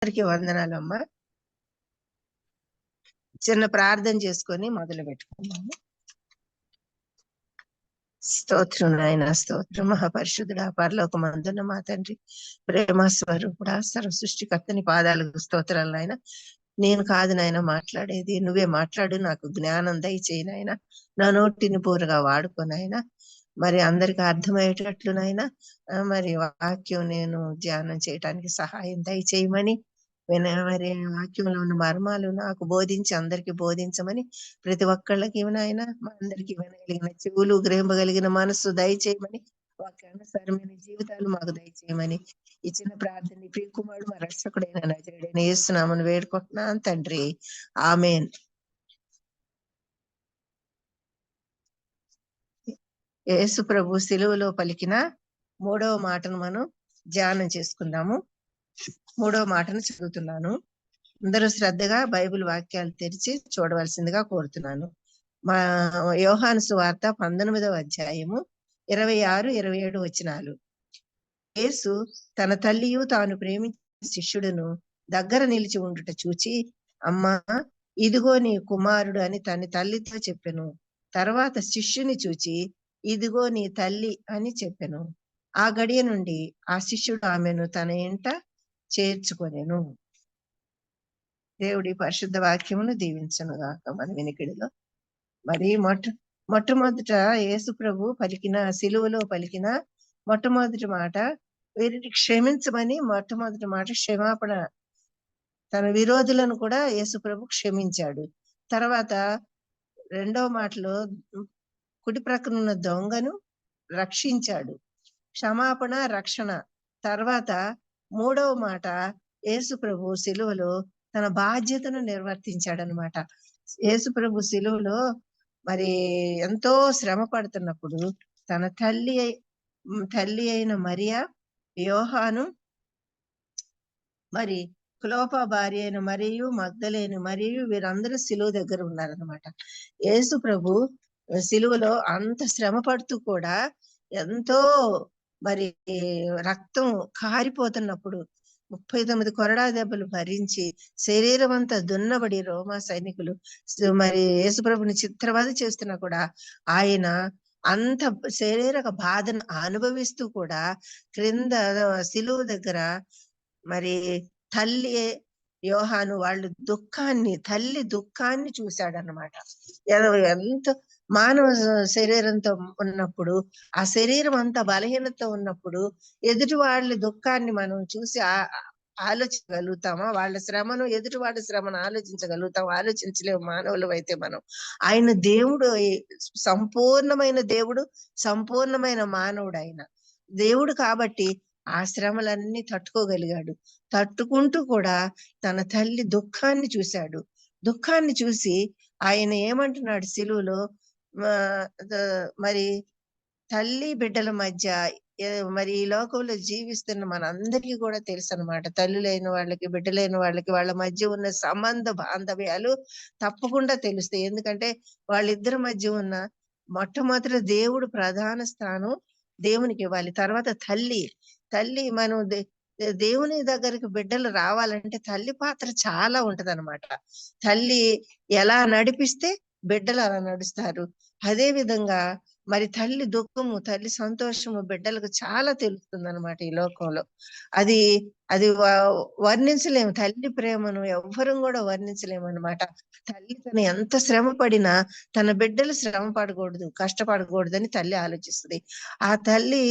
అందరికీ వందనాలమ్మా. చిన్న ప్రార్థన చేసుకొని మొదలు పెట్టుకున్నాము. స్తోత్రం నాయన, స్తోత్రం. మహాపరిశుద్ధుడా, పరలోకమందున్న మా తండ్రి, ప్రేమ స్వరూపుడా, సర్వ సృష్టికర్తని పాదాలకు స్తోత్రాలు నాయన. నేను కాదు నాయన మాట్లాడేది, నువ్వే మాట్లాడు. నాకు జ్ఞానం దయచేయి నాయన. నా నోటిని పూరగా వాడుకోనాయన. మరి అందరికి అర్థమయ్యేటట్లు నాయన మరి వాక్యం నేను ధ్యానం చేయటానికి సహాయం దయచేయమని, మరి వాక్యంలో ఉన్న మర్మాలు నాకు బోధించి అందరికి బోధించమని, ప్రతి ఒక్కళ్ళకి నాయన మా అందరికి వినగలిగిన చెవులు, గ్రహింపగలిగిన మనస్సు దయచేయమని, వాక్యానుసారమైన జీవితాలు మాకు దయచేయమని ఇచ్చిన ప్రార్థన ప్రియకుమారుడు మా రక్షకుడైన నజరుడైన యేసునామమున వేడుకుంటున్నాను తండ్రి, ఆమేన్. యేసు ప్రభు సిలువలో పలికిన 3వ మాటను మనం ధ్యానం చేసుకుందాము. 3వ మాటను చదువుతున్నాను. అందరూ శ్రద్ధగా బైబిల్ వాక్యాలు తెరిచి చూడవలసిందిగా కోరుతున్నాను. మా యోహాను సువార్త 19వ అధ్యాయము 26, 27 వచనాలు. యేసు తన తల్లియు తాను ప్రేమించిన శిష్యుడును దగ్గర నిలిచి ఉండుట చూచి, అమ్మా, ఇదిగో నీ కుమారుడు అని తన తల్లితో చెప్పెను. తర్వాత శిష్యుని చూచి, ఇదిగో నీ తల్లి అని చెప్పెను. ఆ గడియ నుండి ఆ శిష్యుడు ఆమెను తన ఇంట చేర్చుకొనెను. దేవుడి పరిశుద్ధ వాక్యమును దీవించను గాక మన వినికిడిలో. మరి మొట్టమొదట యేసు ప్రభు పలికిన, సిలువలో పలికిన మొట్టమొదటి మాట, వీరిని క్షమించమని మొట్టమొదటి మాట క్షమాపణ. తన విరోధులను కూడా యేసు ప్రభు క్షమించాడు. తర్వాత రెండవ మాటలో కుడి ప్రక్కన ఉన్న దొంగను రక్షించాడు. క్షమాపణ, రక్షణ. తర్వాత 3వ మాట, యేసు ప్రభు సిలువలో తన బాధ్యతను నిర్వర్తించాడనమాట. యేసు ప్రభు సిలువలో మరి ఎంతో శ్రమ పడుతున్నప్పుడు తన తల్లి అయిన మరియా, యోహాను, మరి క్లోపా భార్య అయిన మరియు మగ్దలేని మరియు వీరందరూ సిలువ దగ్గర ఉన్నారనమాట. యేసు ప్రభు సిలువలో అంత శ్రమ పడుతూ కూడా ఎంతో మరి రక్తం కారిపోతున్నప్పుడు 39 కొరడా దెబ్బలు భరించి శరీరం అంతా దున్నబడి రోమా సైనికులు మరి యేసుప్రభుని చిత్రవధ చేస్తున్నా కూడా ఆయన అంత శరీరక బాధను అనుభవిస్తూ కూడా క్రింద సిలువ దగ్గర మరి తల్లి యోహాను వాళ్ళు తల్లి దుఃఖాన్ని చూశాడన్నమాట. ఎంత మానవ శరీరంతో ఉన్నప్పుడు, ఆ శరీరం అంతా బలహీనత ఉన్నప్పుడు ఎదుటి వాళ్ళ దుఃఖాన్ని మనం చూసి ఆలోచించగలుగుతామా? వాళ్ళ శ్రమను, ఎదుటి వాళ్ళ శ్రమను ఆలోచించగలుగుతాం? ఆలోచించలేము మానవులు అయితే మనం. ఆయన దేవుడు, సంపూర్ణమైన దేవుడు, సంపూర్ణమైన మానవుడు. ఆయన దేవుడు కాబట్టి ఆ శ్రమలన్నీ తట్టుకోగలిగాడు. తట్టుకుంటూ కూడా తన తల్లి దుఃఖాన్ని చూశాడు. దుఃఖాన్ని చూసి ఆయన ఏమంటున్నాడు సిలువలో, మరి తల్లి బిడ్డల మధ్య మరి ఈ లోకంలో జీవిస్తున్న మనందరికీ కూడా తెలుసు అనమాట. తల్లులైన వాళ్ళకి, బిడ్డలైన వాళ్ళకి వాళ్ళ మధ్య ఉన్న సంబంధ బాంధవ్యాలు తప్పకుండా తెలుస్తాయి. ఎందుకంటే వాళ్ళిద్దరి మధ్య ఉన్న మొట్టమొదటి దేవుడు ప్రధాన స్థానం దేవునికి ఇవ్వాలి. తర్వాత తల్లి మనం దేవుని దగ్గరికి బిడ్డలు రావాలంటే తల్లి పాత్ర చాలా ఉంటదన్నమాట. తల్లి ఎలా నడిపిస్తే బిడ్డలు అలా నడుస్తారు. అదే విధంగా మరి తల్లి దుఃఖము, తల్లి సంతోషము బిడ్డలకు చాలా తెలుస్తుంది అనమాట ఈ లోకంలో. అది అది వర్ణించలేము. తల్లి ప్రేమను ఎవ్వరం కూడా వర్ణించలేము అనమాట. తల్లి తను ఎంత శ్రమ పడినా తన బిడ్డలు శ్రమ పడకూడదు, కష్టపడకూడదని తల్లి ఆలోచిస్తుంది. ఆ తల్లి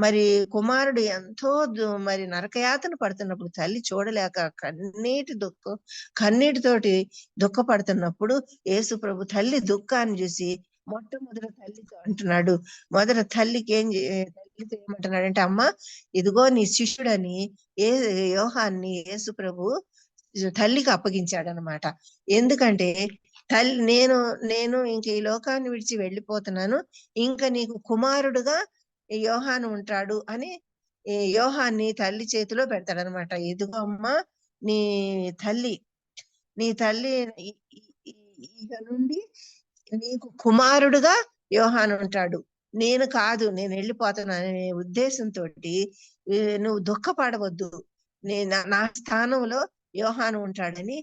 మరి కుమారుడు ఎంతో మరి నరకయాతన పడుతున్నప్పుడు తల్లి చూడలేక కన్నీటితోటి దుఃఖపడుతున్నప్పుడు యేసు ప్రభు తల్లి దుఃఖాన్ని చూసి మొట్టమొదటి తల్లితో అంటున్నాడు. తల్లితో ఏమంటున్నాడంటే, అమ్మ, ఇదిగో నీ శిష్యుడని యోహాన్ని యేసు ప్రభు తల్లికి అప్పగించాడనమాట. ఎందుకంటే తల్లి నేను ఇంక ఈ లోకాన్ని విడిచి వెళ్ళిపోతున్నాను, ఇంకా నీకు కుమారుడుగా యోహాను ఉంటాడు అని యోహాన్ని తల్లి చేతిలో పెడతాడనమాట. ఇదిగో అమ్మ, నీ తల్లి ఇక నుండి నీకు కుమారుడుగా యోహాను ఉంటాడు. నేను వెళ్ళిపోతాను అనే ఉద్దేశంతో నువ్వు దుఃఖపడవద్దు. నా స్థానంలో యోహాను ఉంటాడని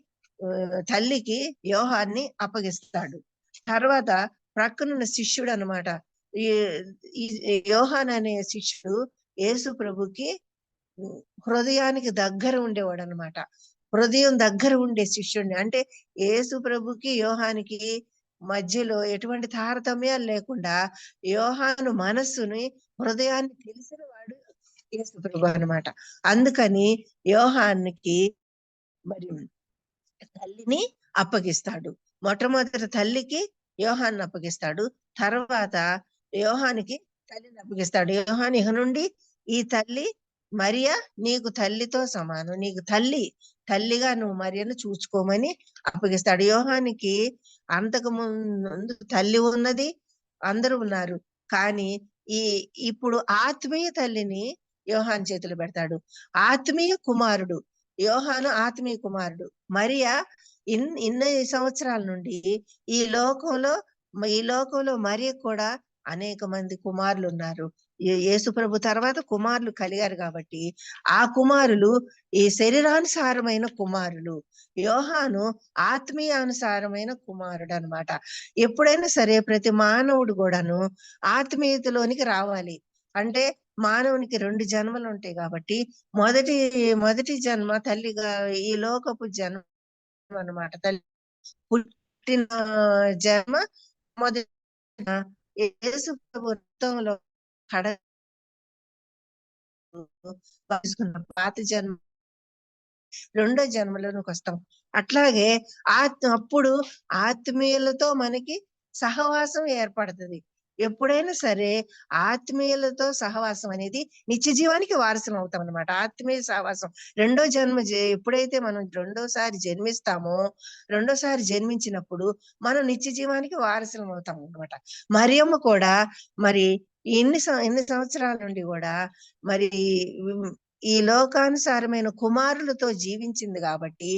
తల్లికి యోహాన్ని అప్పగిస్తాడు. తర్వాత ప్రక్కనున్న శిష్యుడు అనమాట. ఈ యోహాన్ అనే శిష్యుడు యేసు ప్రభుకి హృదయానికి దగ్గర ఉండేవాడు అనమాట. హృదయం దగ్గర ఉండే శిష్యుడిని, అంటే యేసు ప్రభుకి యోహానికి మధ్యలో ఎటువంటి తారతమ్యాలు లేకుండా యోహాను మనస్సుని, హృదయాన్ని తెలిసిన వాడు యేసు ప్రభు అనమాట. అందుకని యోహానికి మరి తల్లిని అప్పగిస్తాడు. మొట్టమొదటి తల్లికి యోహాన్ని అప్పగిస్తాడు. తర్వాత యోహానికి తల్లిని అప్పగిస్తాడు. యోహాను ఇక నుండి ఈ తల్లి మరియా నీకు తల్లితో సమానం, నీకు తల్లిగా నువ్వు మరియను చూసుకోమని అప్పగిస్తాడు. యోహానికి అంతకు ముందు తల్లి ఉన్నది, అందరూ ఉన్నారు. కానీ ఇప్పుడు ఆత్మీయ తల్లిని యోహాను చేతులు పెడతాడు. ఆత్మీయ కుమారుడు యోహాను, ఆత్మీయ కుమారుడు మరియా. ఇన్ని సంవత్సరాల నుండి ఈ లోకంలో మరియ కూడా అనేక మంది కుమారులు ఉన్నారు. యేసు ప్రభు తర్వాత కుమారులు కలిగారు కాబట్టి ఆ కుమారులు ఈ శరీరానుసారమైన కుమారులు. యోహాను ఆత్మీయానుసారమైన కుమారుడు అన్నమాట. ఎప్పుడైనా సరే ప్రతి మానవుడు కూడాను ఆత్మీయతలోనికి రావాలి. అంటే మానవునికి 2 జన్మలు ఉంటాయి కాబట్టి మొదటి జన్మ తల్లిగా ఈ లోకపు జన్మ అన్నమాట. తల్లి పుట్టిన జన్మ మొదటి యేసు ప్రభు రక్తంలో కడ పాత జన్మ, రెండో జన్మలోనికి వస్తాం. అట్లాగే అప్పుడు ఆత్మీయులతో మనకి సహవాసం ఏర్పడుతుంది. ఎప్పుడైనా సరే ఆత్మీయులతో సహవాసం అనేది నిత్య జీవానికి వారసులం అవుతాం అనమాట. ఆత్మీయ సహవాసం రెండో జన్మ ఎప్పుడైతే మనం రెండోసారి జన్మించినప్పుడు మనం నిత్య జీవానికి వారసులం అవుతాం అనమాట. మరియమ్మ కూడా మరి ఎన్ని సంవత్సరాల నుండి కూడా మరి ఈ లోకానుసారమైన కుమారులతో జీవించింది కాబట్టి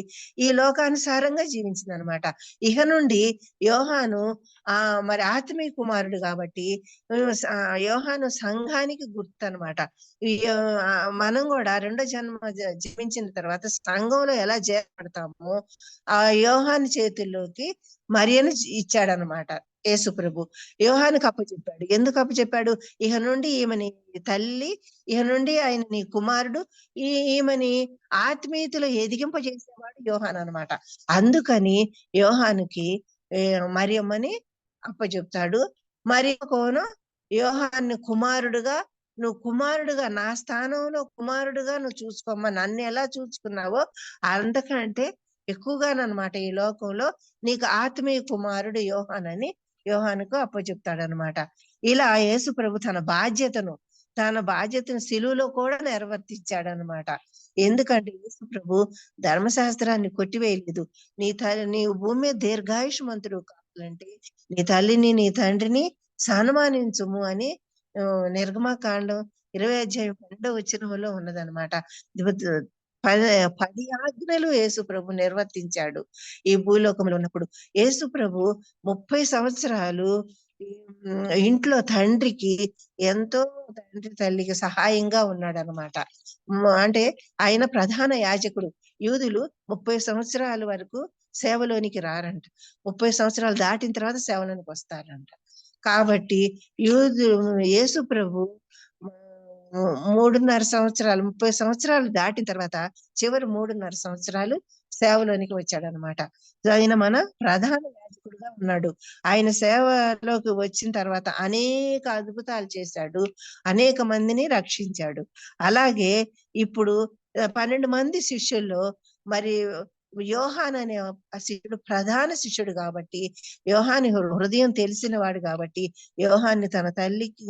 ఈ లోకానుసారంగా జీవించింది అనమాట. ఇక నుండి యోహాను మరి ఆత్మీయ కుమారుడు కాబట్టి యోహాను సంఘానికి గుర్తు అనమాట. మనం కూడా రెండో జన్మ జీవించిన తర్వాత సంఘంలో ఎలా చేపడతామో ఆ యోహాను చేతుల్లోకి మరియను ఇచ్చాడనమాట యేసు ప్రభు. యోహానుకి అప్పచెప్పాడు. ఎందుకు అప్పచెప్పాడు? ఇక నుండి ఈమెని తల్లి, ఇక నుండి ఆయన నీ కుమారుడు, ఈమెని ఆత్మీయతలో ఎదిగింపజేసేవాడు యోహాను అనమాట. అందుకని యోహానుకి మరియమ్మని అప్పచెప్తాడు. మరియమ్మకోను యోహాన్ని నువ్వు కుమారుడుగా నా స్థానంలో కుమారుడుగా నువ్వు చూసుకోమ్మా, నన్ను ఎలా చూసుకున్నావో అంతకంటే ఎక్కువగానమాట ఈ లోకంలో నీకు ఆత్మీయ కుమారుడు యోహానని యోహానుకు అప్పచెప్తాడనమాట. ఇలా యేసు ప్రభు తన బాధ్యతను సిలువలో కూడా నిర్వర్తించాడనమాట. ఎందుకంటే యేసు ప్రభు ధర్మశాస్త్రాన్ని కొట్టివేయలేదు. నీవు భూమి మీద దీర్ఘాయుష్మంతుడు కావాలంటే నీ తల్లిని నీ తండ్రిని సన్మానించుము అని నిర్గమకాండం 20:12 ఉన్నదనమాట. 10 ఆజ్ఞలు యేసు ప్రభు నిర్వర్తించాడు ఈ భూలోకంలో ఉన్నప్పుడు. యేసు ప్రభు 30 సంవత్సరాలు ఇంట్లో తండ్రికి ఎంతో తండ్రి తల్లికి సహాయంగా ఉన్నాడు అనమాట. అంటే ఆయన ప్రధాన యాజకుడు. యూదులు 30 సంవత్సరాల వరకు సేవలోనికి రారంట. 30 సంవత్సరాలు దాటిన తర్వాత సేవలోనికి వస్తారంట. కాబట్టి యేసు ప్రభు 3.5 సంవత్సరాలు 30 సంవత్సరాలు దాటిన తర్వాత చివరి 3.5 సంవత్సరాలు సేవలోనికి వచ్చాడనమాట. ఆయన మన ప్రధాన యాజకుడుగా ఉన్నాడు. ఆయన సేవలోకి వచ్చిన తర్వాత అనేక అద్భుతాలు చేశాడు, అనేక మందిని రక్షించాడు. అలాగే ఇప్పుడు 12 మంది శిష్యుల్లో మరి యోహాన్ అనే శిష్యుడు ప్రధాన శిష్యుడు కాబట్టి, యోహాని హృదయం తెలిసిన వాడు కాబట్టి యోహాన్ని తన తల్లికి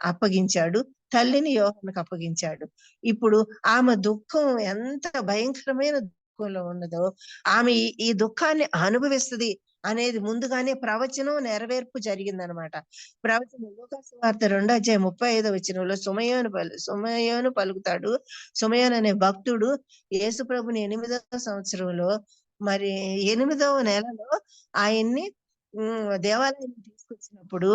అప్పగించాడు, తల్లిని యోహానుకు అప్పగించాడు. ఇప్పుడు ఆమె దుఃఖం ఎంత భయంకరమైన దుఃఖంలో ఉన్నదో, ఆమె ఈ దుఃఖాన్ని అనుభవిస్తుంది అనేది ముందుగానే ప్రవచనం నెరవేర్పు జరిగిందనమాట. ప్రవచనం లూకా సువార్త 2:35 సుమయోను పలుకుతాడు. సుమయోను అనే భక్తుడు యేసు ప్రభుని 8వ సంవత్సరంలో మరి 8వ నెలలో ఆయన్ని దేవాలయానికి తీసుకొచ్చినప్పుడు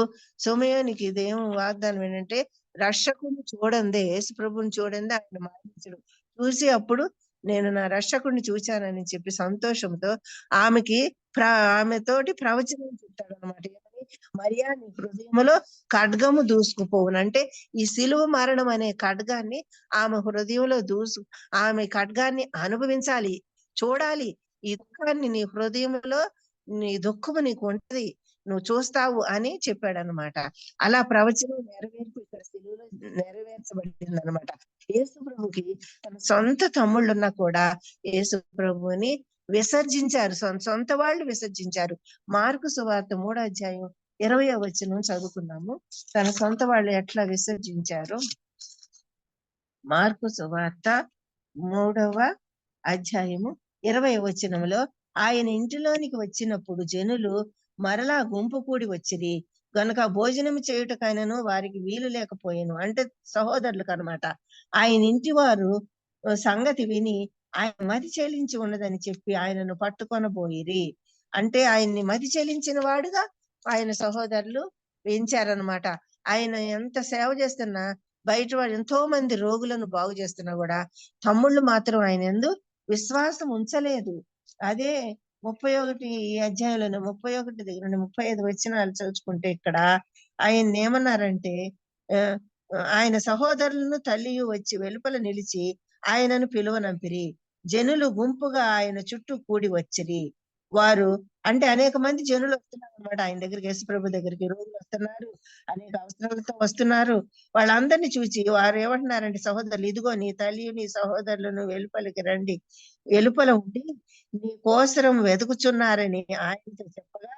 సుమయోనికి ఇదేం వాగ్దానం ఏంటంటే, రక్షకుని చూడందే, యేసు ప్రభుని చూడందే ఆయన మరణించడు, చూసి అప్పుడు నేను నా రక్షకుడిని చూచానని చెప్పి సంతోషంతో ఆమెకి ఆమెతోటి ప్రవచనం చెప్తాడనమాట. మరియా, నీ హృదయములో ఖడ్గము దూసుకుపోవును. అంటే ఈ సిలువ మరణం అనే ఖడ్గాన్ని ఆమె హృదయంలో ఆమె ఖడ్గాన్ని అనుభవించాలి, చూడాలి. ఈ దుఃఖాన్ని నీ హృదయంలో, నీ దుఃఖము నీకు ఉంటది, నువ్వు చూస్తావు అని చెప్పాడనమాట. అలా ప్రవచనం నెరవేర్పు ఇక్కడ సిలువలో నెరవేర్చబడింది అనమాట. యేసు ప్రభుకి తన సొంత తమ్ముళ్ళున్నా కూడా యేసు ప్రభుని విసర్జించారు. సొంత వాళ్ళు విసర్జించారు. మార్కు సువార్త 3వ అధ్యాయం 20వ వచనం చదువుకున్నాము. తన సొంత వాళ్ళు ఎట్లా విసర్జించారు. మార్కు సువార్త 3వ అధ్యాయము 20వ వచనంలో, ఆయన ఇంటిలోనికి వచ్చినప్పుడు జనులు మరలా గుంపు కూడి వచ్చిరి గనుక భోజనం చేయుటకైనను వారికి వీలు లేకపోయాను. అంటే సహోదరులకు అనమాట. ఆయన ఇంటి వారు సంగతి విని ఆయన మతి చెల్లించి ఉన్నదని చెప్పి ఆయనను పట్టుకొనబోయిరి. అంటే ఆయన్ని మతి చెల్లించిన వాడుగా ఆయన సహోదరులు పెంచారనమాట. ఆయన ఎంత సేవ చేస్తున్నా, బయట వాడు ఎంతో మంది రోగులను బాగు చేస్తున్నా కూడా తమ్ముళ్ళు మాత్రం ఆయన యందు విశ్వాసం ఉంచలేదు. అదే 31 ఈ అధ్యాయంలోనే 31 దగ్గర నుండి 35 వచనాలు చదువుకుంటే ఇక్కడ ఆయన ఏమన్నారంటే, ఆయన సహోదరులను తల్లియు వచ్చి వెలుపల నిలిచి ఆయనను పిలువనంపిరి. జనులు గుంపుగా ఆయన చుట్టూ కూడి వచ్చిరి. వారు అంటే అనేక మంది జనులు వస్తున్నారు అనమాట ఆయన దగ్గరికి, యేసుప్రభు దగ్గరికి. రోగులు వస్తున్నారు, అనేక అవసరాలతో వస్తున్నారు. వాళ్ళందరినీ చూచి వారు ఏమంటున్నారంటే, సహోదరులు ఇదిగో నీ తల్లి నీ సహోదరులను వెలుపలికి రండి, వెలుపల ఉండి నీ కోసరం వెతుకుచున్నారని ఆయనతో చెప్పగా,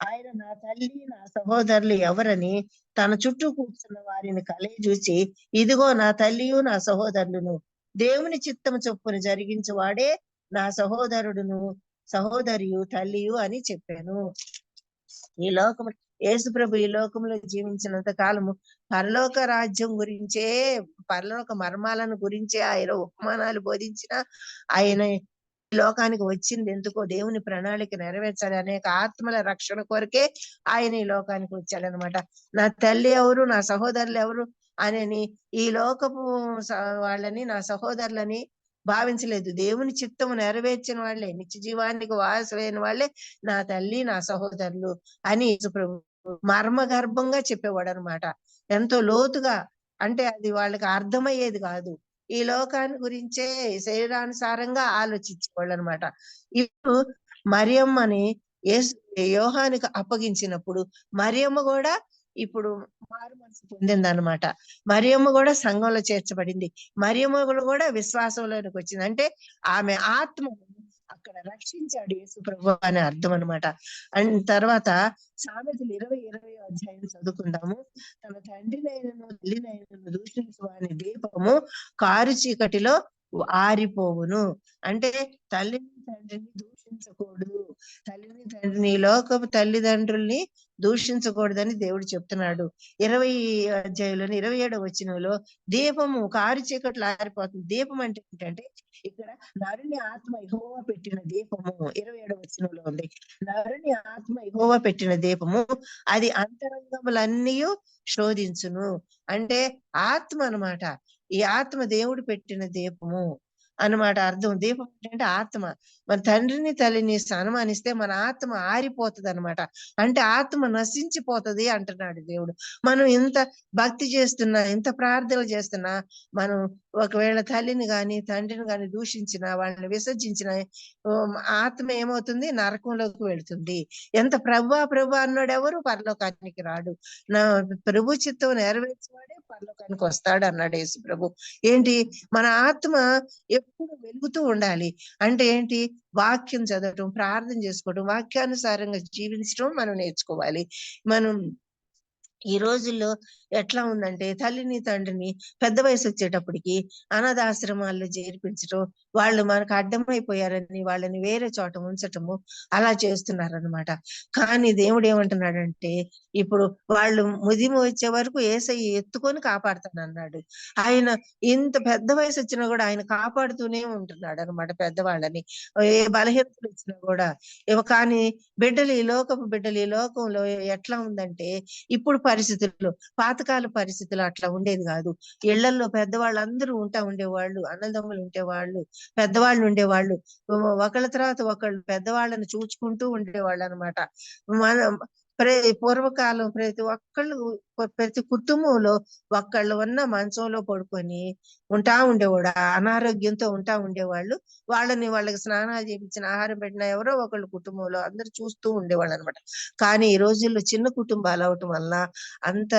ఆయన నా తల్లి నా సహోదరులు ఎవరని తన చుట్టూ కూర్చున్న వారిని చూచి, ఇదిగో నా తల్లియు నా సహోదరులను, దేవుని చిత్తము చొప్పున జరిగించు వాడే నా సహోదరుడును సహోదరియు తల్లియు అని చెప్పాను. ఈ లోకము యేసు ప్రభు ఈ లోకంలో జీవించినంత కాలము పరలోక రాజ్యం గురించే, పరలోక మర్మాలను గురించే ఆయన ఉపమానాలు బోధించిన ఆయన ఈ లోకానికి వచ్చింది ఎందుకో, దేవుని ప్రణాళిక నెరవేర్చాలి, అనేక ఆత్మల రక్షణ కొరకే ఆయన ఈ లోకానికి వచ్చాడనమాట. నా తల్లి ఎవరు, నా సహోదరులు ఎవరు అని ఈ లోకపు వాళ్ళని నా సహోదరులని భావించలేదు. దేవుని చిత్తము నెరవేర్చిన వాళ్ళే, నిత్య జీవానికి వారసులైన వాళ్ళే నా తల్లి నా సహోదరులు అని యేసుప్రభు మర్మ గర్భంగా చెప్పేవాడు అనమాట. ఎంతో లోతుగా, అంటే అది వాళ్ళకి అర్థమయ్యేది కాదు. ఈ లోకాన్ని గురించే శరీరానుసారంగా ఆలోచించేవాళ్ళు అనమాట. ఇప్పుడు మరియమ్మని యోహానికి అప్పగించినప్పుడు మరియమ్మ కూడా ఇప్పుడు మారు మనసు పొందిందనమాట. మరియమ్మ కూడా సంఘంలో చేర్చబడింది. మరియమ్మ కూడా విశ్వాసంలోనికి వచ్చింది. అంటే ఆమె ఆత్మను అక్కడ రక్షించాడు యేసు ప్రభు అనే అర్థం అనమాట. అండ్ తర్వాత సామెతలు 20 అధ్యాయం చదువుకుందాము. తన తండ్రినైనను తల్లినైనను దూషించు వాని దీపము కారు చీకటిలో ఆరిపోవును. అంటే తల్లిని తండ్రిని దూషించకూడదు, తల్లిని తండ్రిని లోకపు తల్లిదండ్రుల్ని దూషించకూడదని దేవుడు చెప్తున్నాడు. 20 అధ్యాయంలోని 27వ వచనంలో దీపము కారు చీకట్లు ఆరిపోతుంది. దీపం అంటే ఏంటంటే ఇక్కడ నరుని ఆత్మ యెహోవా పెట్టిన దీపము 27వ వచనంలో ఉంది. నరుని ఆత్మ యెహోవా పెట్టిన దీపము అది అంతరంగములన్నీ శోధించును. అంటే ఆత్మ అనమాట. ఈ ఆత్మ దేవుడు పెట్టిన దీపము అన్నమాట అర్థం. దీపం అంటే ఆత్మ. మన తండ్రిని తల్లిని అనుమానిస్తే మన ఆత్మ ఆరిపోతుంది అనమాట. అంటే ఆత్మ నశించిపోతుంది అంటున్నాడు దేవుడు. మనం ఇంత భక్తి చేస్తున్నా, ఇంత ప్రార్థనలు చేస్తున్నా, మనం ఒకవేళ తల్లిని గాని తండ్రిని గాని దూషించిన, వాళ్ళని విసర్జించిన ఆత్మ ఏమవుతుంది, నరకంలోకి వెళుతుంది. ఎంత ప్రభు అన్నాడు ఎవరు పరలోకానికి రాడు, నా ప్రభు చిత్తం నెరవేర్చేవాడే పరలోకానికి వస్తాడు అన్నాడు యేసు ప్రభు. ఏంటి, మన ఆత్మ ఎప్పుడు వెలుగుతూ ఉండాలి. అంటే ఏంటి, వాక్యం చదవటం, ప్రార్థన చేసుకోవడం, వాక్యానుసారంగా జీవించడం మనం నేర్చుకోవాలి. మనం ఈ రోజుల్లో ఎట్లా ఉందంటే తల్లిని తండ్రిని పెద్ద వయసు వచ్చేటప్పటికి అనాథాశ్రమాల్లో చేర్పించటం, వాళ్ళు మనకు అడ్డమైపోయారని వాళ్ళని వేరే చోట ఉంచటము, అలా చేస్తున్నారనమాట. కానీ దేవుడు ఏమంటున్నాడంటే, ఇప్పుడు వాళ్ళు ముదిమి వచ్చే వరకు యేసయ్య ఎత్తుకొని కాపాడుతానన్నాడు. ఆయన ఇంత పెద్ద వయసు వచ్చినా కూడా ఆయన కాపాడుతూనే ఉంటున్నాడు అనమాట పెద్దవాళ్ళని, ఏ బలహీనతలు వచ్చినా కూడా. కానీ బిడ్డలు ఈ లోకపు బిడ్డలు ఈ లోకంలో ఎట్లా ఉందంటే, ఇప్పుడు పరిస్థితులు, పాతకాల పరిస్థితులు అట్లా ఉండేది కాదు. ఇళ్లల్లో పెద్దవాళ్ళు అందరూ ఉండేవాళ్ళు, అన్నదమ్ములు ఉండేవాళ్ళు, పెద్దవాళ్ళు ఉండేవాళ్ళు. ఒకళ్ళ తర్వాత ఒకళ్ళు పెద్దవాళ్ళని చూచుకుంటూ ఉండేవాళ్ళు అనమాట. మన పూర్వకాలం ప్రతి కుటుంబంలో ఒక్కళ్ళు ఉన్న మంచంలో పడుకొని ఉండేవాడు, అనారోగ్యంతో ఉండేవాళ్ళు. వాళ్ళకి స్నానాలు చేయించిన, ఆహారం పెట్టిన ఎవరో ఒకళ్ళు కుటుంబంలో అందరు చూస్తూ ఉండేవాళ్ళు అనమాట. కానీ ఈ రోజుల్లో చిన్న కుటుంబాలు అవటం వల్ల, అంత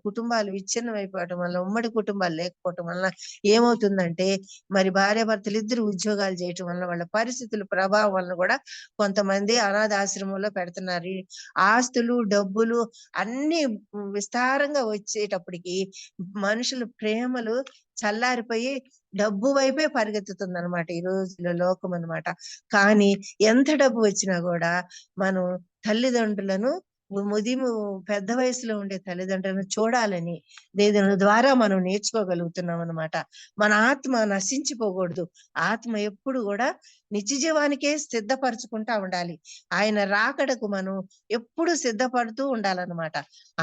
కుటుంబాలు విచ్ఛిన్నమైపోవటం వల్ల, ఉమ్మడి కుటుంబాలు లేకపోవటం వల్ల ఏమవుతుందంటే, మరి భార్యాభర్తలు ఇద్దరు ఉద్యోగాలు చేయటం వల్ల, వాళ్ళ పరిస్థితుల ప్రభావం వల్ల కూడా కొంతమంది అనాథాశ్రమంలో పెడుతున్నారు. ఆస్తులు, డబ్బులు అన్ని విస్తారంగా వచ్చేటప్పటికి మనుషుల ప్రేమలు చల్లారిపోయి డబ్బు వైపే పరిగెత్తుతుంది అనమాట ఈ రోజుల్లో లోకం అనమాట. కానీ ఎంత డబ్బు వచ్చినా కూడా మనం తల్లిదండ్రులను, పెద్ద వయసులో ఉండే తల్లిదండ్రులను చూడాలని దేవుని ద్వారా మనం నేర్చుకోగలుగుతున్నాం అనమాట. మన ఆత్మ నశించిపోకూడదు. ఆత్మ ఎప్పుడు కూడా నిత్య జీవానికే సిద్ధపరచుకుంటా ఉండాలి. ఆయన రాకడకు మనం ఎప్పుడు సిద్ధపడుతూ ఉండాలన్నమాట.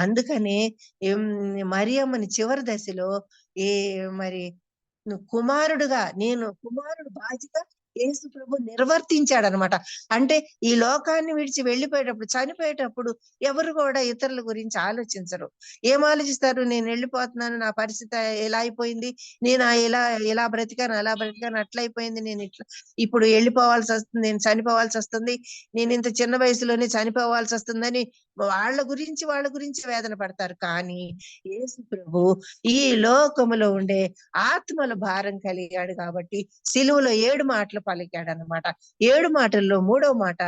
అందుకని మరియమ్మని చివరి దశలో మరి కుమారుడు బాధ్యత యేసు ప్రభు నిర్వర్తించాడనమాట. అంటే ఈ లోకాన్ని విడిచి వెళ్ళిపోయేటప్పుడు, చనిపోయేటప్పుడు ఎవరు కూడా ఇతరుల గురించి ఆలోచించరు. ఏం ఆలోచిస్తారు? నేను వెళ్ళిపోతున్నాను, నా పరిస్థితి ఎలా అయిపోయింది, నేను ఎలా బ్రతికాను, అలా బ్రతికాను, అట్లయిపోయింది, నేను ఇప్పుడు వెళ్ళిపోవాల్సి వస్తుంది, నేను చనిపోవాల్సి వస్తుంది, నేను ఇంత చిన్న వయసులోనే చనిపోవాల్సి వస్తుందని వాళ్ళ గురించి వేదన పడతారు. కానీ యేసు ప్రభు ఈ లోకములో ఉండే ఆత్మల భారం కలిగాడు కాబట్టి సిలువలో 7 మాటలు పలికాడు అన్నమాట. 7 మాటల్లో 3వ మాట,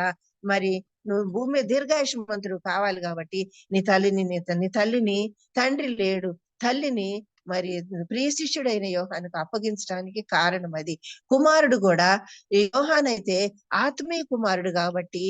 మరి నువ్వు భూమి మీద దీర్ఘాయుష్మంతుడు కావాలి కాబట్టి నీ తల్లిని తండ్రి లేడు, తల్లిని మరి ప్రియ శిష్యుడైన యోహానుకు అప్పగించడానికి కారణం అది. కుమారుడు కూడా, యోహానైతే ఆత్మీయ కుమారుడు కాబట్టి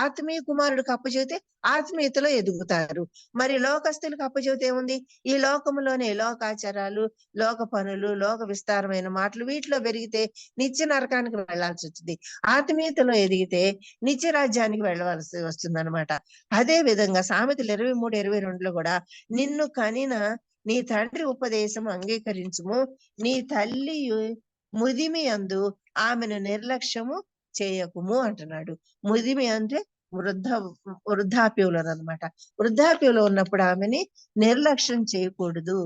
ఆత్మీయ కుమారుడికి అప్పచెబితే ఆత్మీయతలో ఎదుగుతారు. మరి లోకస్తులకు అప్పచెబితే ఏముంది? ఈ లోకములోనే లోకాచారాలు, లోక పనులు, లోక విస్తారమైన మాటలు, వీటిలో పెరిగితే నిత్య నరకానికి వెళ్లాల్సి వచ్చింది. ఆత్మీయతలో ఎదిగితే నిత్య రాజ్యానికి వెళ్ళవలసి వస్తుంది అనమాట. అదే విధంగా సామెతలు 23:22లో కూడా, నిన్ను కనిన నీ తండ్రి ఉపదేశం అంగీకరించుము, నీ తల్లి ముదిమి అందు ఆమెను నిర్లక్ష్యము చేయకుము అంటున్నాడు. ముదిమి అంటే వృద్ధాప్యంలో అనమాట. వృద్ధాప్యంలో ఉన్నప్పుడు ఆమెని నిర్లక్ష్యం చేయకూడదు.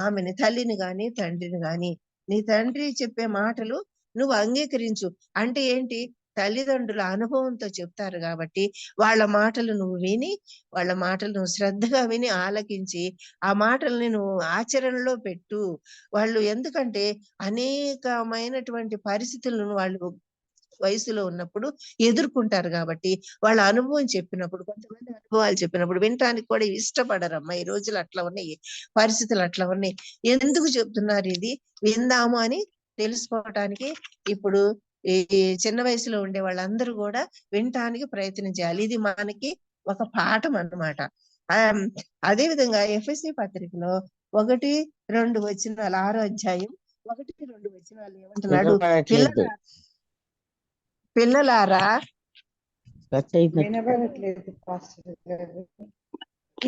ఆమెని, తల్లిని గాని తండ్రిని గాని, నీ తండ్రి చెప్పే మాటలు నువ్వు అంగీకరించు. అంటే ఏంటి? తల్లిదండ్రుల అనుభవంతో చెప్తారు కాబట్టి వాళ్ళ మాటలు నువ్వు శ్రద్ధగా విని ఆలకించి ఆ మాటల్ని నువ్వు ఆచరణలో పెట్టు. వాళ్ళు ఎందుకంటే అనేకమైనటువంటి పరిస్థితులను వాళ్ళు వయసులో ఉన్నప్పుడు ఎదుర్కొంటారు కాబట్టి, వాళ్ళ అనుభవం చెప్పినప్పుడు, కొంతమంది అనుభవాలు చెప్పినప్పుడు వినటానికి కూడా ఇష్టపడరమ్మా. ఈ రోజులు అట్లా ఉన్నాయి, పరిస్థితులు అట్లా ఉన్నాయి. ఎందుకు చెప్తున్నారు ఇది? విందాము అని తెలుసుకోవటానికి ఇప్పుడు ఈ చిన్న వయసులో ఉండే వాళ్ళందరూ కూడా వినటానికి ప్రయత్నం చేయాలి. ఇది మనకి ఒక పాఠం అన్నమాట. అదే విధంగా ఎఫెసీ పత్రికలో 1-2 వచనాలు, 6వ అధ్యాయం 1-2 వచనాలు ఏమంటున్నాడు? పిల్లలారా, వినబడట్లేదు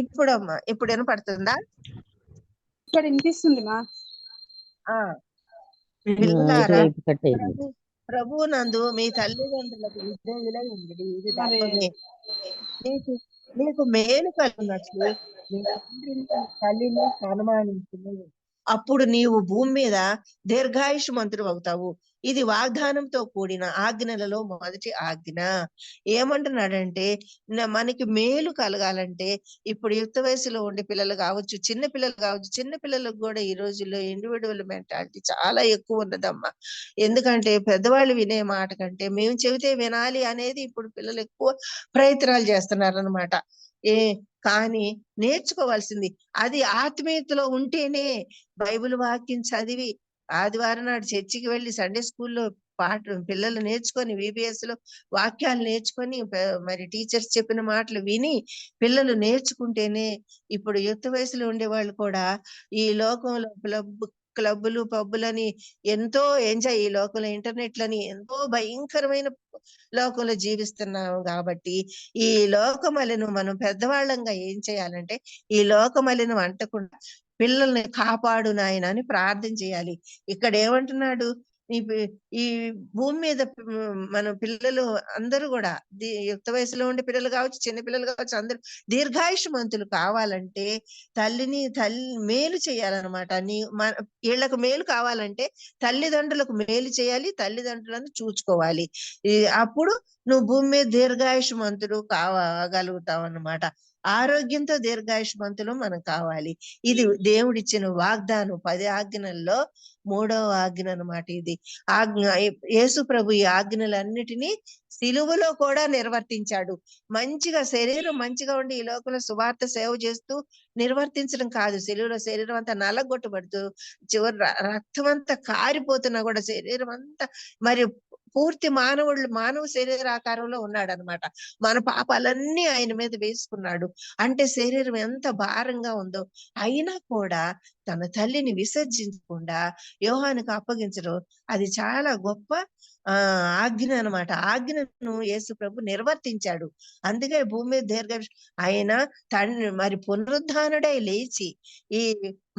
ఇప్పుడమ్మా, ఇప్పుడు వినపడుతుందా? ఇక్కడ వినిపిస్తుంది మా. పిల్లలారా, ప్రభువునందు మీ తల్లిదండ్రులకు విధేయులై ఉండి, ఇది ధర్మమే. నీకు మేలు కలిగినట్లు నీ తండ్రిని తల్లిని సన్మానించుము, అప్పుడు నీవు భూమి మీద దీర్ఘాయుష్మంతుడు అవుతావు. ఇది వాగ్దానంతో కూడిన ఆజ్ఞలలో మొదటి ఆజ్ఞ. ఏమంటున్నాడంటే, మనకి మేలు కలగాలంటే ఇప్పుడు యుక్త వయసులో ఉండే పిల్లలు కావచ్చు, చిన్న పిల్లలకు కూడా ఈ రోజుల్లో ఇండివిడ్యువల్ మెంటాలిటీ చాలా ఎక్కువ ఉన్నదమ్మా. ఎందుకంటే పెద్దవాళ్ళు వినే మాట కంటే మేము చెబితే వినాలి అనేది ఇప్పుడు పిల్లలు ఎక్కువ ప్రయత్నాలు చేస్తున్నారు అనమాట. కానీ నేర్చుకోవాల్సింది అది ఆత్మీయతలో ఉంటేనే. బైబిల్ వాక్యం చదివి ఆదివారం నాడు చర్చికి వెళ్ళి సండే స్కూల్లో పిల్లలు నేర్చుకొని, VBS లో వాక్యాలు నేర్చుకొని, మరి టీచర్స్ చెప్పిన మాటలు విని పిల్లలు నేర్చుకుంటేనే. ఇప్పుడు యుక్త వయసులో ఉండే వాళ్ళు కూడా ఈ లోకంలో క్లబ్బులు, పబ్బులని ఎంతో ఎంజాయ్, ఈ లోకంలో ఇంటర్నెట్లని ఎంతో భయంకరమైన లోకంలో జీవిస్తున్నాం కాబట్టి ఈ లోకమలిను మనం పెద్దవాళ్ళంగా ఏం చేయాలంటే ఈ లోకమలిను అంటకుండా పిల్లల్ని కాపాడు నాయన అని ప్రార్థన చేయాలి. ఇక్కడ ఏమంటున్నాడు, ఈ భూమి మీద మన పిల్లలు అందరూ కూడా యుక్త వయసులో ఉండే పిల్లలు కావచ్చు, చిన్న పిల్లలు కావచ్చు, అందరూ దీర్ఘాయుష్మంతులు కావాలంటే తల్లి మేలు చేయాలన్నమాట. వీళ్ళకు మేలు కావాలంటే తల్లిదండ్రులకు మేలు చేయాలి, తల్లిదండ్రులను చూసుకోవాలి. అప్పుడు నువ్వు భూమి మీద దీర్ఘాయుష్మంతుడు కావగలుగుతావు అన్నమాట. ఆరోగ్యంతో దీర్ఘాయుష్మంతులు మనకు కావాలి. ఇది దేవుడిచ్చిన వాగ్దానం. 10 ఆజ్ఞల్లో 3వ ఆజ్ఞ అన్నమాట ఇది. యేసు ప్రభు ఈ ఆజ్ఞలన్నిటినీ సిలువలో కూడా నిర్వర్తించాడు. మంచిగా శరీరం మంచిగా ఉండి ఈ లోకంలో సువార్త సేవ చేస్తూ నిర్వర్తించడం కాదు. సిలువలో శరీరం అంతా నల్లగొట్టబడుతూ చివరి రక్తం అంతా కారిపోతున్నా కూడా శరీరం అంతా మరి పూర్తి మానవ శరీరాకారంలో ఉన్నాడు అనమాట. మన పాపాలన్నీ ఆయన మీద వేసుకున్నాడు. అంటే శరీరం ఎంత భారంగా ఉందో అయినా కూడా తన తల్లిని విసర్జించకుండా యోహానుకు అప్పగించడం అది చాలా గొప్ప ఆజ్ఞ అనమాట. ఆజ్ఞను యేసు ప్రభు నిర్వర్తించాడు. అందుకే భూమి మీద ఆయన మరి పునరుద్ధానుడై లేచి ఈ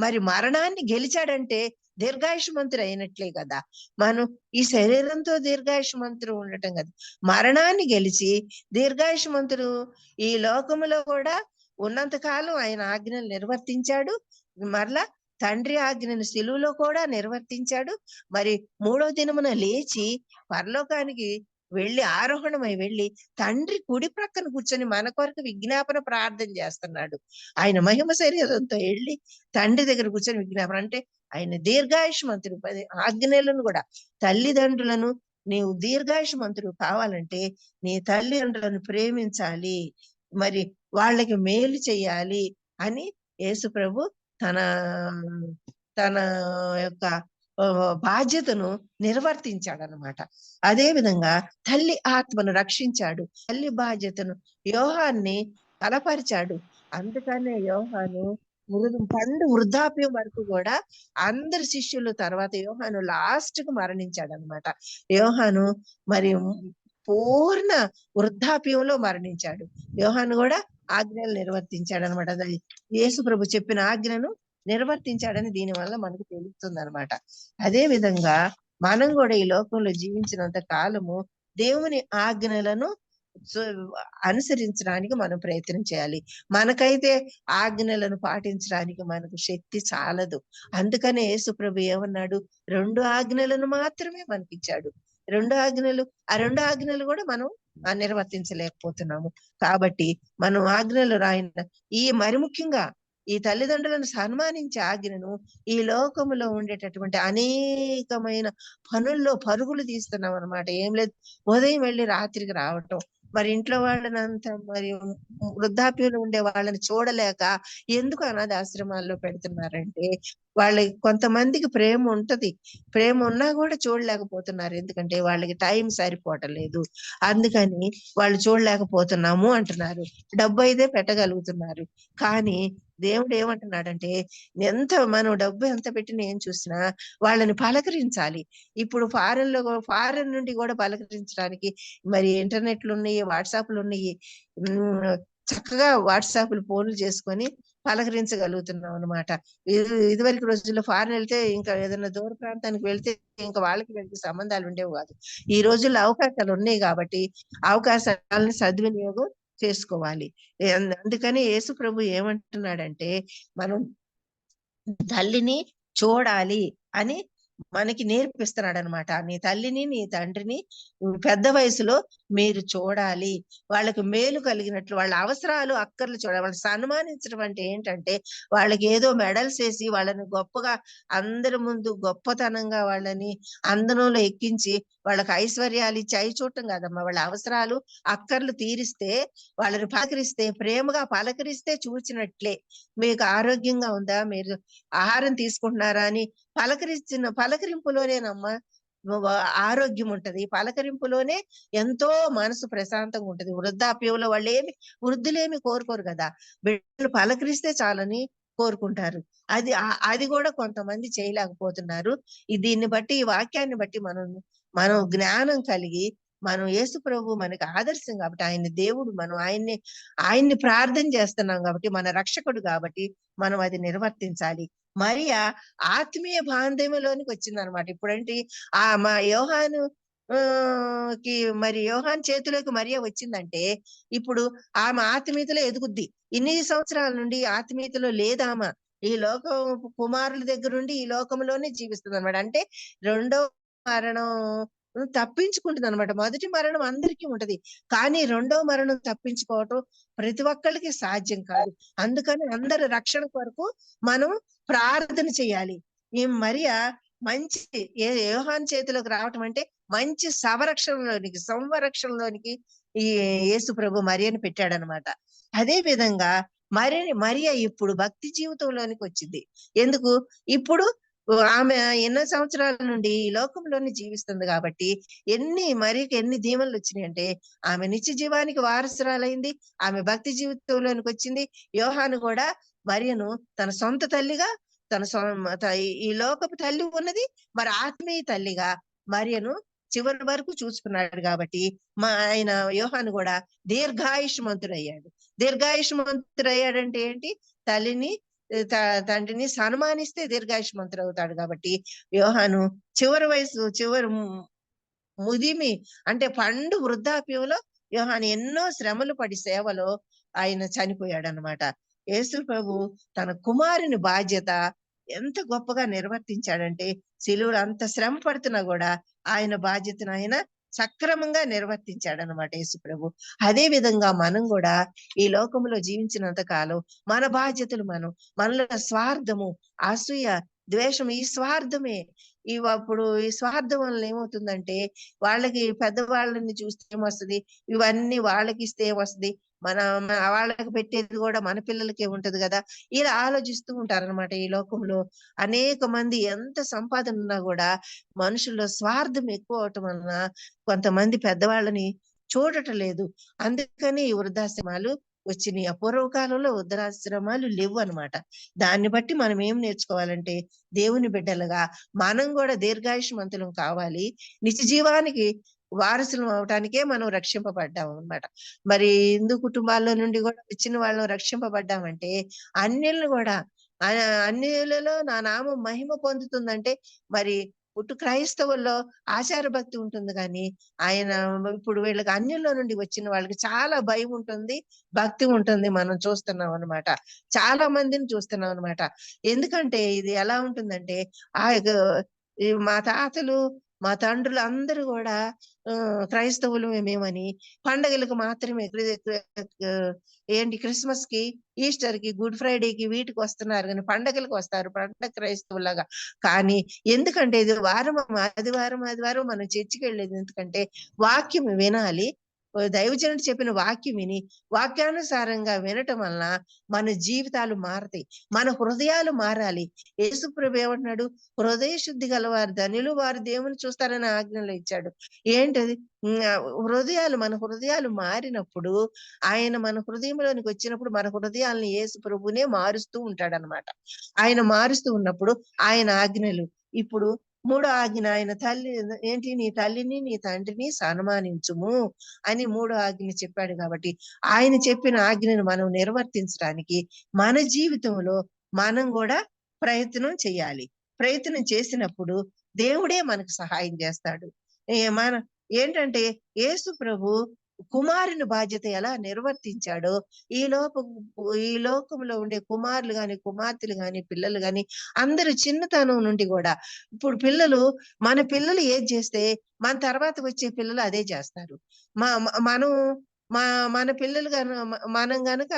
మరి మరణాన్ని గెలిచాడంటే దీర్ఘాయుష్మంతుడు అయినట్లే కదా. మనం ఈ శరీరంతో దీర్ఘాయుష్మంతుడు ఉండటం కదా, మరణాన్ని గెలిచి దీర్ఘాయుష్మంతుడు ఈ లోకములో కూడా ఉన్నంత కాలం ఆయన ఆజ్ఞలు నిర్వర్తించాడు. మరలా తండ్రి ఆజ్ఞను సిలువలో కూడా నిర్వర్తించాడు. మరి 3వ దినమున లేచి పరలోకానికి వెళ్ళి ఆరోహణమై వెళ్ళి తండ్రి కుడి ప్రక్కన కూర్చొని మన కొరకు విజ్ఞాపన ప్రార్థన చేస్తున్నాడు. ఆయన మహిమ శరీరంతో వెళ్ళి తండ్రి దగ్గర కూర్చొని విజ్ఞాపన అంటే ఆయన దీర్ఘాయుష్మంతుడు. 10 ఆజ్ఞలను కూడా తల్లిదండ్రులను నీవు దీర్ఘాయుష్మంతుడు కావాలంటే నీ తల్లిదండ్రులను ప్రేమించాలి, మరి వాళ్ళకి మేలు చేయాలి అని యేసు ప్రభు తన తన యొక్క బాధ్యతను నిర్వర్తించాడనమాట. అదే విధంగా తల్లి ఆత్మను రక్షించాడు. తల్లి బాధ్యతను యోహాన్ని బలపరిచాడు. అందుకనే యోహాను వృద్ధాప్యం వరకు కూడా అందరి శిష్యులు తర్వాత యోహాను లాస్ట్ కు మరణించాడు అనమాట. యోహాను మరి పూర్ణ వృద్ధాప్యంలో మరణించాడు. యోహాను కూడా ఆజ్ఞలు నిర్వర్తించాడు అనమాట. యేసు ప్రభు చెప్పిన ఆజ్ఞను నిర్వర్తించాడని దీని వల్ల మనకు తెలుస్తుంది అనమాట. అదే విధంగా మనం కూడా ఈ లోకంలో జీవించినంత కాలము దేవుని ఆజ్ఞలను అనుసరించడానికి మనం ప్రయత్నం చేయాలి. మనకైతే ఆజ్ఞలను పాటించడానికి మనకు శక్తి చాలదు. అందుకనే యేసు ప్రభు ఏమన్నాడు, 2 ఆజ్ఞలను మాత్రమే మనకిచ్చాడు. 2 ఆజ్ఞలు కూడా మనం నిర్వర్తించలేకపోతున్నాము. కాబట్టి మనం ఆజ్ఞలు మరి ముఖ్యంగా ఈ తల్లిదండ్రులను సన్మానించే ఆజ్ఞను ఈ లోకములో ఉండేటటువంటి అనేకమైన పనుల్లో పరుగులు తీస్తున్నాం అనమాట. ఏం లేదు, ఉదయం వెళ్ళి రాత్రికి రావటం, మరి ఇంట్లో వాళ్ళనంతా మరి వృద్ధాప్యంలో ఉండే వాళ్ళని చూడలేక ఎందుకు అనాథాశ్రమాల్లో పెడుతున్నారంటే వాళ్ళకి కొంతమందికి ప్రేమ ఉంటది, ప్రేమ ఉన్నా కూడా చూడలేకపోతున్నారు. ఎందుకంటే వాళ్ళకి టైం సరిపోవట్లేదు, అందుకని వాళ్ళు చూడలేకపోతున్నాము అంటున్నారు. డబ్బు అయితే పెట్టగలుగుతున్నారు. కానీ దేవుడు ఏమంటున్నాడంటే మనం డబ్బు ఎంత పెట్టినా ఏం చూసినా వాళ్ళని పలకరించాలి. ఇప్పుడు ఫారెన్ నుండి కూడా పలకరించడానికి మరి ఇంటర్నెట్లు ఉన్నాయి, వాట్సాప్లు ఉన్నాయి. చక్కగా వాట్సాప్లు ఫోన్లు చేసుకొని పలకరించగలుగుతున్నాం అనమాట. ఇదివరకు రోజుల్లో ఫారెన్ వెళ్తే ఇంకా ఏదైనా దూర ప్రాంతానికి వెళ్తే ఇంకా వాళ్ళకి సంబంధాలు ఉండేవి కాదు. ఈ రోజుల్లో అవకాశాలు ఉన్నాయి కాబట్టి అవకాశాలను సద్వినియోగం చేసుకోవాలి. అందుకని యేసు ప్రభు ఏమంటున్నాడంటే మనం తల్లిని చూడాలి అని మనకి నేర్పిస్తున్నాడు అనమాట. నీ తల్లిని నీ తండ్రిని పెద్ద వయసులో మీరు చూడాలి, వాళ్ళకి మేలు కలిగినట్లు వాళ్ళ అవసరాలు అక్కర్లు చూడాలి. వాళ్ళని సన్మానించడం అంటే ఏంటంటే వాళ్ళకి ఏదో మెడల్స్ వేసి వాళ్ళని గొప్పగా అందరి ముందు గొప్పతనంగా వాళ్ళని అందనంలో ఎక్కించి వాళ్ళకి ఐశ్వర్యాలు ఇచ్చి అయి చూడటం కాదమ్మా. వాళ్ళ అవసరాలు అక్కర్లు తీరిస్తే, వాళ్ళని పలకరిస్తే, ప్రేమగా పలకరిస్తే చూచినట్లే. మీకు ఆరోగ్యంగా ఉందా, మీరు ఆహారం తీసుకుంటున్నారా అని పలకరింపులోనేనమ్మా ఆరోగ్యం ఉంటది. పలకరింపులోనే ఎంతో మనసు ప్రశాంతంగా ఉంటది. వృద్ధాప్యంలో వృద్ధులేమి కోరుకోరు కదా, బిడ్డలు పలకరిస్తే చాలని కోరుకుంటారు. అది కూడా కొంతమంది చేయలేకపోతున్నారు. దీన్ని బట్టి, ఈ వాక్యాన్ని బట్టి మనం జ్ఞానం కలిగి మనం యేసు ప్రభు మనకి ఆదర్శం కాబట్టి, ఆయన దేవుడు, మనం ఆయన్ని ప్రార్థన చేస్తున్నాం కాబట్టి, మన రక్షకుడు కాబట్టి మనం అది నిర్వర్తించాలి. మరియా ఆత్మీయ బాంధవ్యంలోనికి వచ్చిందనమాట. ఇప్పుడంటే మా యోహాను కి మరి యోహాన్ చేతిలోకి మరియా వచ్చిందంటే ఇప్పుడు ఆమె ఆత్మీయతలో ఎదుగుద్ది. ఇన్ని సంవత్సరాల నుండి ఆత్మీయతలో లేదామె. ఈ లోకం కుమారుల దగ్గరుండి ఈ లోకంలోనే జీవిస్తుంది అనమాట. అంటే రెండో మరణం తప్పించుకుంటుంది అనమాట. మొదటి మరణం అందరికీ ఉంటది, కానీ రెండో మరణం తప్పించుకోవటం ప్రతి ఒక్కళ్ళకి సాధ్యం కాదు. అందుకని అందరి రక్షణ కొరకు మనం ప్రార్థన చేయాలి. ఈ మరియా మంచి యోహాను చేతిలోకి రావటం అంటే మంచి సంరక్షణలోనికి ఈ యేసు ప్రభు మరియను పెట్టాడనమాట. అదే విధంగా మరియ ఇప్పుడు భక్తి జీవితంలోనికి వచ్చింది. ఎందుకు? ఇప్పుడు ఆమె ఎన్నో సంవత్సరాల నుండి ఈ లోకంలోనే జీవిస్తుంది కాబట్టి మరియకి ఎన్ని దీవెనలు వచ్చినాయంటే, ఆమె నిత్య జీవానికి వారసురాలైంది. ఆమె భక్తి జీవితంలోనికి వచ్చింది. యోహాను కూడా మరియను తన సొంత తల్లిగా, ఈ లోకపు తల్లి ఉన్నది, మరి ఆత్మీయ తల్లిగా మరియను చివరి వరకు చూసుకున్నాడు కాబట్టి ఆయన యోహాను కూడా దీర్ఘాయుష్మంతుడయ్యాడంటే ఏంటి? తల్లిని తండ్రిని సన్మానిస్తే దీర్ఘాయుష్మంతుడు అవుతాడు. కాబట్టి యోహాను చివరి ముదిమి అంటే పండు వృద్ధాప్యంలో యోహాను ఎన్నో శ్రమలు పడి సేవలో ఆయన చనిపోయాడు అనమాట. యేసు ప్రభు తన కుమారుని బాధ్యత ఎంత గొప్పగా నిర్వర్తించాడంటే, శిలువలో అంత శ్రమ పడుతున్నా కూడా ఆయన బాధ్యతను ఆయన సక్రమంగా నిర్వర్తించాడనమాట యేసు ప్రభు. అదే విధంగా మనం కూడా ఈ లోకంలో జీవించినంత కాలం మన బాధ్యతలు మనలో స్వార్థము, అసూయ, ద్వేషం, ఈ స్వార్థమే. అప్పుడు ఈ స్వార్థం వల్ల ఏమవుతుందంటే, వాళ్ళకి పెద్దవాళ్ళని చూస్తే ఏమొస్తుంది, ఇవన్నీ వాళ్ళకి ఇస్తే ఏమొస్తుంది, వాళ్ళకి పెట్టేది కూడా మన పిల్లలకే ఉంటది కదా, ఇలా ఆలోచిస్తూ ఉంటారనమాట. ఈ లోకంలో అనేక మంది ఎంత సంపాదన ఉన్నా కూడా మనుషుల్లో స్వార్థం ఎక్కువ అవటం వలన కొంతమంది పెద్దవాళ్ళని చూడటం లేదు. అందుకని ఈ వృద్ధాశ్రమాలు వచ్చినాయి. పూర్వకాలంలో వృద్ధాశ్రమాలు లేవు అనమాట. దాన్ని బట్టి మనం ఏం నేర్చుకోవాలంటే, దేవుని బిడ్డలుగా మనం కూడా దీర్ఘాయుష్మంతులం కావాలి. నిత్య జీవానికి వారసులం అవటానికే మనం రక్షింపబడ్డాం అనమాట. మరి హిందూ కుటుంబాల్లో నుండి కూడా వచ్చిన వాళ్ళం రక్షింపబడ్డామంటే, అన్యులను కూడా అన్యులలో నా నామం మహిమ పొందుతుందంటే, మరి క్రైస్తవుల్లో ఆచార భక్తి ఉంటుంది, కానీ ఆయన ఇప్పుడు వీళ్ళకి అన్యుల్లో నుండి వచ్చిన వాళ్ళకి చాలా భయం ఉంటుంది, భక్తి ఉంటుంది. మనం చూస్తున్నాం అనమాట, చాలా మందిని చూస్తున్నాం అనమాట. ఎందుకంటే ఇది ఎలా ఉంటుందంటే, మా తాతలు, మా తండ్రులు అందరూ కూడా క్రైస్తవులు మేమని పండగలకు మాత్రమే, క్రిస్మస్ కి, ఈస్టర్ కి, గుడ్ ఫ్రైడేకి, వీటికి వస్తున్నారు కానీ పండగలకు వస్తారు, పండగ క్రైస్తవులాగా. కానీ ఎందుకంటే ఇది ఆదివారం మనం చర్చికి వెళ్ళేది ఎందుకంటే వాక్యం వినాలి. దైవజనుడు చెప్పిన వాక్యం విని వాక్యానుసారంగా వినటం వలన మన జీవితాలు మారతాయి, మన హృదయాలు మారాలి. యేసు ప్రభు ఏమంటున్నాడు? హృదయ శుద్ధి గలవారు ధన్యులు, వారు దేవుని చూస్తారని ఆజ్ఞలు ఇచ్చాడు. ఏంటది? మన హృదయాలు మారినప్పుడు, ఆయన మన హృదయంలోనికి వచ్చినప్పుడు మన హృదయాలను యేసు ప్రభునే మారుస్తూ ఉంటాడనమాట. ఆయన మారుస్తూ ఉన్నప్పుడు ఆయన ఆజ్ఞలు, ఇప్పుడు మూడో ఆజ్ఞ, ఆయన నీ తల్లిని నీ తండ్రిని సన్మానించుము అని మూడో ఆజ్ఞ చెప్పాడు. కాబట్టి ఆయన చెప్పిన ఆజ్ఞను మనం నిర్వర్తించడానికి మన జీవితంలో మనం కూడా ప్రయత్నం చేయాలి. ప్రయత్నం చేసినప్పుడు దేవుడే మనకు సహాయం చేస్తాడు. ఏంటంటే యేసు ప్రభు కుమారుని బాధ్యత ఎలా నిర్వర్తించాడో ఈ లోకంలో ఉండే కుమారులు గాని, కుమార్తెలు గాని, పిల్లలు గాని అందరూ చిన్నతనం నుండి కూడా, ఇప్పుడు మన పిల్లలు ఏది చేస్తే మన తర్వాత వచ్చే పిల్లలు అదే చేస్తారు. మనం మన పిల్లలు మనం గనక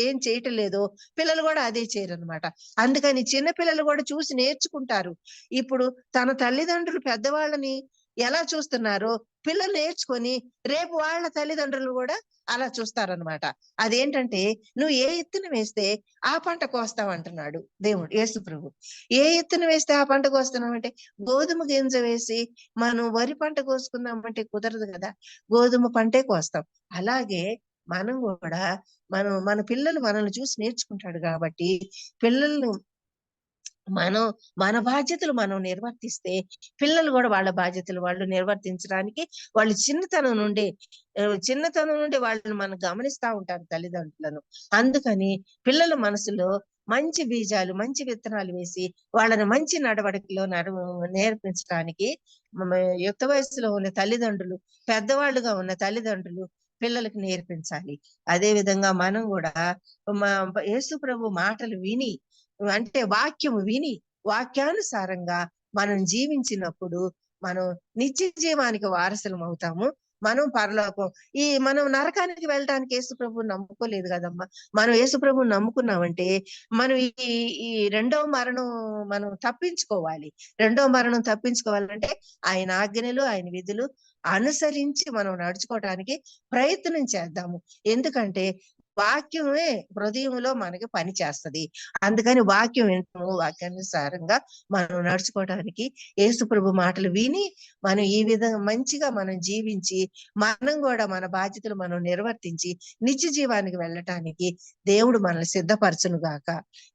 ఏం చేయటం లేదో పిల్లలు కూడా అదే చేయరు అనమాట. అందుకని చిన్న పిల్లలు కూడా చూసి నేర్చుకుంటారు. ఇప్పుడు తన తల్లిదండ్రులు పెద్దవాళ్ళని ఎలా చూస్తున్నారో పిల్లలు నేర్చుకొని రేపు వాళ్ళ తల్లిదండ్రులు కూడా అలా చూస్తారనమాట. అదేంటంటే, నువ్వు ఏ ఎత్తున వేస్తే ఆ పంట కోస్తావు అంటున్నాడు దేవుడు, యేసు ప్రభు. ఏ ఎత్తున వేస్తే ఆ పంట కోస్తున్నామంటే, గోధుమ గింజ వేసి మనం వరి పంట కోసుకుందామంటే కుదరదు కదా, గోధుమ పంటే కోస్తాం. అలాగే మనం కూడా మన పిల్లలు మనల్ని చూసి నేర్చుకుంటాడు కాబట్టి పిల్లల్ని మనం మన బాధ్యతలు మనం నిర్వర్తిస్తే పిల్లలు కూడా వాళ్ళ బాధ్యతలు వాళ్ళు నిర్వర్తించడానికి వాళ్ళు చిన్నతనం నుండి వాళ్ళని మనం గమనిస్తా ఉంటారు తల్లిదండ్రులను. అందుకని పిల్లల మనసులో మంచి బీజాలు మంచి విత్తనాలు వేసి వాళ్ళని మంచి నడవడికలో నేర్పించడానికి యుక్త వయసులో ఉన్న తల్లిదండ్రులు, పెద్దవాళ్ళుగా ఉన్న తల్లిదండ్రులు పిల్లలకు నేర్పించాలి. అదే విధంగా మనం కూడా యేసు ప్రభు మాటలు విని, అంటే వాక్యము విని వాక్యానుసారంగా మనం జీవించినప్పుడు మనం నిత్య జీవానికి వారసులం అవుతాము. మనం పరలోకం మనం నరకానికి వెళ్ళడానికి యేసుప్రభు నమ్ముకోలేదు కదమ్మా. మనం యేసుప్రభు నమ్ముకున్నామంటే మనం ఈ రెండవ మరణం మనం తప్పించుకోవాలి. రెండవ మరణం తప్పించుకోవాలంటే ఆయన ఆజ్ఞలు ఆయన విధులు అనుసరించి మనం నడుచుకోవడానికి ప్రయత్నం చేద్దాము. ఎందుకంటే వాక్యమే హృదయంలో మనకి పని చేస్తది. అందుకని వాక్యం వింటాము, వాక్యానుసారంగా మనం నడుచుకోవడానికి యేసు ప్రభు మాటలు విని మనం ఈ విధంగా మంచిగా మనం జీవించి మనం కూడా మన బాధ్యతలు మనం నిర్వర్తించి నిత్య జీవానికి వెళ్ళటానికి దేవుడు మనల్ని సిద్ధపరచును గాక.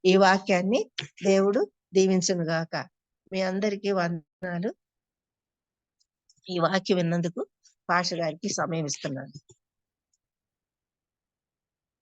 ఈ వాక్యాన్ని దేవుడు దీవించును గాక. మీ అందరికీ వందనాలు. ఈ వాక్యం విన్నందుకు పాష గారికి సమయం ఇస్తున్నాను.